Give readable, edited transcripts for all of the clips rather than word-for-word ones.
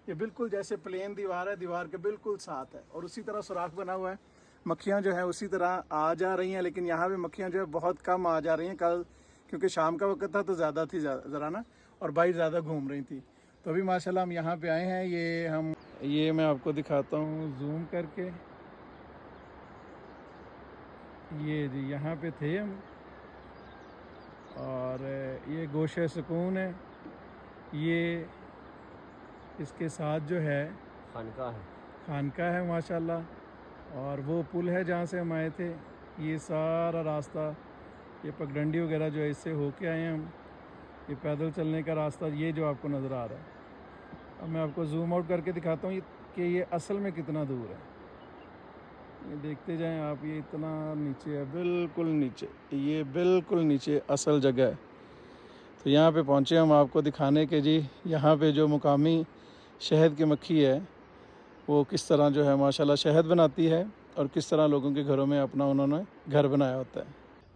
ये बिल्कुल जैसे प्लेन दीवार है, दीवार के बिल्कुल साथ है और उसी तरह सुराख बना हुआ है। मक्खियाँ जो है उसी तरह आ जा रही हैं, लेकिन यहाँ पे मक्खियाँ जो है बहुत कम आ जा रही हैं। कल क्योंकि शाम का वक्त था तो ज़्यादा थी ज़रा ना, और बाहर ज़्यादा घूम रही थी। तो अभी माशाल्लाह हम यहाँ पे आए हैं। ये मैं आपको दिखाता हूँ जूम करके। ये जी यहाँ पे थे हम, और ये गोशे सुकून है। ये इसके साथ जो है खानका है माशाल्लाह। और वो पुल है जहाँ से हम आए थे। ये सारा रास्ता, ये पगडंडी वगैरह जो है इससे होके आए हैं हम। ये पैदल चलने का रास्ता ये जो आपको नज़र आ रहा है। अब मैं आपको जूम आउट करके दिखाता हूँ कि ये असल में कितना दूर है। ये देखते जाएं आप, ये इतना नीचे है, बिल्कुल नीचे, ये बिल्कुल नीचे असल जगह है। तो यहाँ पे पहुँचे हम आपको दिखाने के जी, यहाँ पे जो मुकामी शहद की मक्खी है वो किस तरह जो है माशाल्लाह शहद बनाती है, और किस तरह लोगों के घरों में अपना उन्होंने घर बनाया होता है।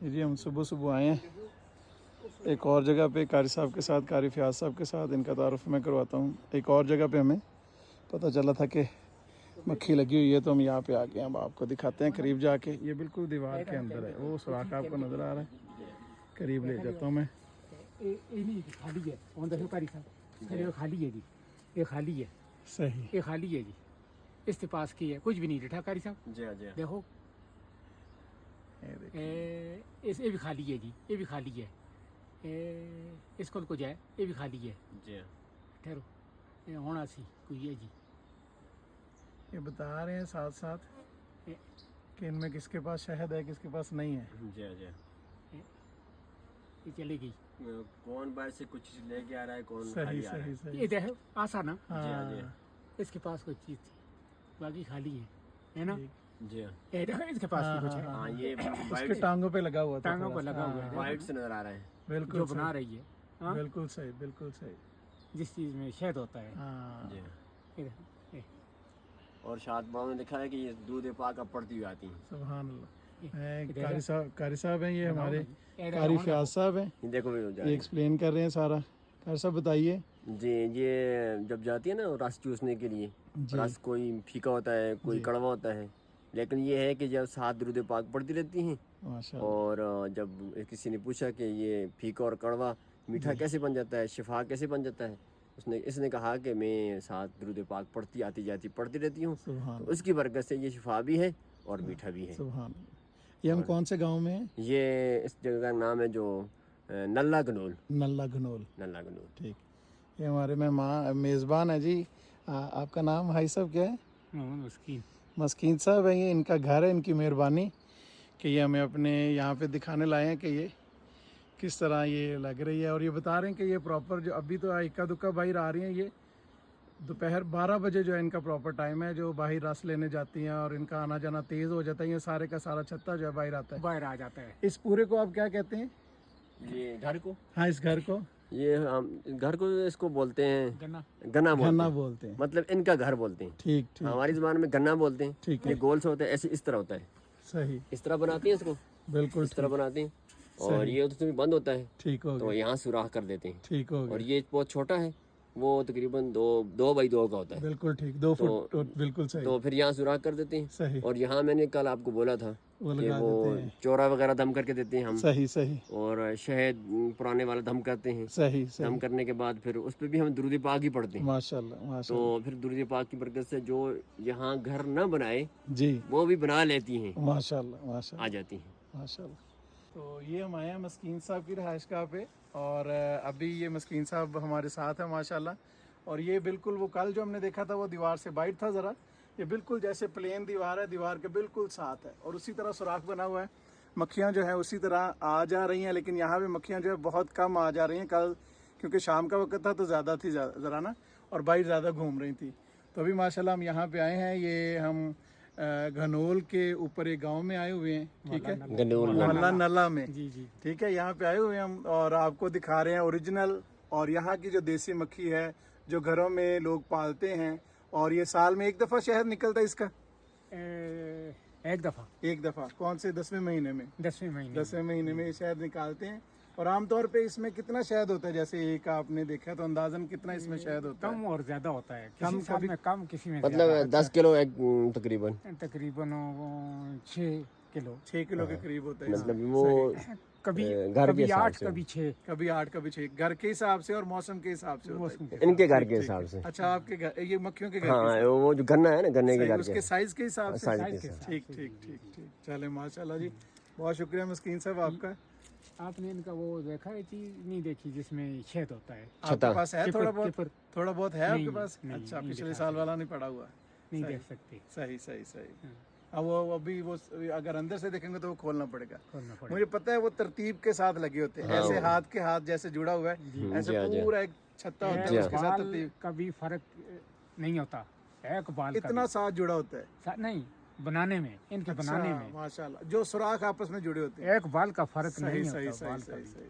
जी हम सुबह सुबह आए हैं एक और जगह पे कारी साहब के साथ, कारी फयाज साहब के साथ। इनका तारुफ मैं करवाता हूँ। एक और जगह पे हमें पता चला था कि मक्खी लगी हुई है, तो हम यहाँ पे आ गए। अब आपको दिखाते हैं करीब जाके। ये बिल्कुल दीवार के अंदर है, वो सुराख आपको नज़र आ रहा है। करीब ले जाता हूँ मैं। खाली है, खाली है जी, ये खाली है, सही, ये खाली है जी, इसके पास की है, कुछ भी नहीं बैठा कारी साहब जी जी देखो। ये भी खाली है जी, ये भी खाली है। इसको कुछ है, ये भी खाली है जी। ठहरो, ये होना सी कोई है जी। ये बता रहे हैं साथ साथ कि इनमें किसके पास शहद है, किसके पास नहीं है। जी जी। ये चली गई। कौन बाहर से कुछ लेके आ रहा है, कौन सही खाली आ रहा सही है। सही। ये देखो आसान ना, जी जी इसके पास कोई चीज थी, बाकी खाली है ना। जी। ये देखो इसके पास भी कुछ है, हाँ ये उसके वाइट टांगों पे लगा हुआ था, टांगों थोड़ा पर सा। लगा हुआ है, वाइट से नजर आ रहा है। बिल्कुल जो सही, बना रही है। हाँ? बिल्कुल सही, बिल्कुल सही। जिस चीज में शहद होता है। हाँ जी। ये देखो, ये। और शाद बाबू ने देखा है कि ये दूध पाक अब पड़ती हुई आती है। सुभान अल्लाह। ये कारी साहब हैं, ये बताओ हमारे भाई। कारी फयाज साहब हैं। ये देखो भी ये एक्सप्लेन कर रहे हैं सारा। कारी साहब बताइए। जी। ये जब जाती है ना रस चूसने के लिए, जी। रस कोई फीका होता है, कोई जी। कड़वा होता है, लेकिन ये है कि जब साथ दूध पाक पड़ती रहती हैं। माशाल्लाह। और जब किसी ने पूछा कि ये फीका और कड़वा मीठा कैसे बन जाता है, शिफा कैसे बन जाता है, इसने कहा कि मैं साथ दुरूद पाक पढ़ती आती जाती पढ़ती रहती हूँ, सुभान तो उसकी बरकत से ये शिफा भी है और मीठा भी है। सुभान। ये हम कौन से गांव में हैं? ये इस जगह का नाम है जो नल्ला गनोल। नल्ला घनोल। नल्ला गनोल। ठीक। ये हमारे मेहमान मेज़बान है जी। आपका नाम भाई साहब क्या है? मस्कीन। मस्कीन साहब है। ये इनका घर है, इनकी मेहरबानी कि ये हमें अपने यहाँ पे दिखाने लाए हैं कि ये किस तरह ये लग रही है। और ये बता रहे हैं कि ये प्रॉपर जो अभी तो इक्का दुक्का बाहर आ रही हैं, ये दोपहर 12 बजे जो है इनका प्रॉपर टाइम है जो बाहर रस लेने जाती हैं, और इनका आना जाना तेज़ हो जाता है। ये सारे का सारा छत्ता जो है बाहर आता है, बाहर आ जाता है। इस पूरे को आप क्या कहते हैं? ये घर को, हाँ इस घर को, ये हम घर को इसको बोलते हैं गन्ना। गन्ना गन्ना बोलते बोलते हैं। हैं। मतलब इनका घर बोलते हैं। ठीक ठीक हमारी ज़बान में गन्ना बोलते हैं। ठीक ये है। गोल से होता है, ऐसे इस तरह होता है, सही, इस तरह बनाती है इसको, बिल्कुल इस तरह ठीक, बनाती हैं। और ये तो बंद होता है ठीक हो तो गया, यहाँ सुराख कर देते हैं। ठीक हो और गया, ये बहुत छोटा है, वो तकरीबन 2 बाई 2 का होता है, बिल्कुल ठीक, 2 फुट बिल्कुल सही, तो फिर यहाँ सुराख कर देते हैं। सही, और यहाँ मैंने कल आपको बोला था वो कि लगा वो देते हैं, चोरा वगैरह दम करके देते हैं हम, सही सही और शहद पुराने वाला दम करते हैं। सही दम सही, करने के बाद फिर उस पर भी हम दुरूद पाक ही पढ़ते हैं। माशाल्लाह माशाल्लाह। तो फिर दुरूद पाक की बरकत से जो यहाँ घर न बनाए जी वो भी बना लेती हैं, माशाल्लाह माशाल्लाह आ जाती हैं। माशाल्लाह। तो ये हम आए हैं मस्कीन साहब की रहायशगाह पे, और अभी ये मस्कीन साहब हमारे साथ हैं माशाल्लाह। और ये बिल्कुल वो कल जो हमने देखा था वो दीवार से बाइट था ज़रा, ये बिल्कुल जैसे प्लेन दीवार है, दीवार के बिल्कुल साथ है और उसी तरह सुराख बना हुआ है। मक्खियाँ जो है उसी तरह आ जा रही हैं, लेकिन यहाँ पे मक्खियाँ जो है बहुत कम आ जा रही हैं। कल क्योंकि शाम का वक्त था तो ज़्यादा थी ज़रा ना, और बाहर ज़्यादा घूम रही थी। तो अभी माशाल्लाह हम यहाँ पे आए हैं। ये हम घनोल के ऊपर एक गांव में आए हुए हैं, ठीक है, मोहल्ला नल्ला में, जी जी। ठीक है। यहाँ पे आए हुए हैं हम और आपको दिखा रहे हैं ओरिजिनल और यहाँ की जो देसी मक्खी है जो घरों में लोग पालते हैं। और ये साल में एक दफ़ा शहद निकलता है इसका, एक दफ़ा एक दफ़ा। कौन से 10वें महीने में? 10वें महीने 10वें महीने में ये शहद निकालते हैं और आमतौर पे इसमें कितना शहद होता है? जैसे एक आपने देखा तो अंदाजन कितना इसमें शहद होता है? कम और ज्यादा होता है, कम किसी साल कभी- में कम, किसी में मतलब ज्यादा। 10 किलो एक तकरीबन, तकरीबन 6 किलो, 6 किलो के करीब होता है। मतलब वो कभी घर के कभी हिसाब 8, से। कभी 6 कभी 8 कभी 6, घर के हिसाब से और मौसम के हिसाब से होता मौसम है। के इनके घर ठीक, के ठीक, हिसाब ठीक। से। अच्छा, आपके घर ये मक्खियों के घर हाँ, के वो जो गन्ना है ना, गन्ने के हिसाब घर से, के उसके साइज के हिसाब से। साइज साइज के के हिसाब ठीक ठीक ठीक ठीक। चले माशाल्लाह जी, बहुत शुक्रिया मस्कीन साहब आपका। आपने इनका वो देखा है चीज नहीं देखी जिसमें शहद होता है? आपके छता। पास है टिपर- थोड़ा बहुत? टिपर थोड़ा बहुत है आपके नहीं, पास? नहीं, अच्छा, नहीं पिछले दिखा साल सकते। वाला नहीं पड़ा हुआ। नहीं सही। देख सकते, सही सही सही। हाँ। अब वो अभी वो अगर अंदर से देखेंगे तो वो खोलना पड़ेगा। खोलना पड़ेगा। मुझे पता है वो तरतीब के साथ लगे होते हैं, हाँ, ऐसे वो- हाथ के हाथ जैसे जुड़ा हुआ है, जी, ऐसे जी। पूरा एक छत्ता होता जी, है, हाँ। उसके साथ बाल तरतीब का भी फर्क नहीं होता, एक बाल का इतना साथ जुड़ा होता है। भी। नहीं, बनाने में, इनके बनाने अच्छा, में माशाल्लाह, जो सुराख आपस में जुड़े होते हैं। एक बाल का फर्क सही नहीं सही होता, सही बाल का सही भी। सही।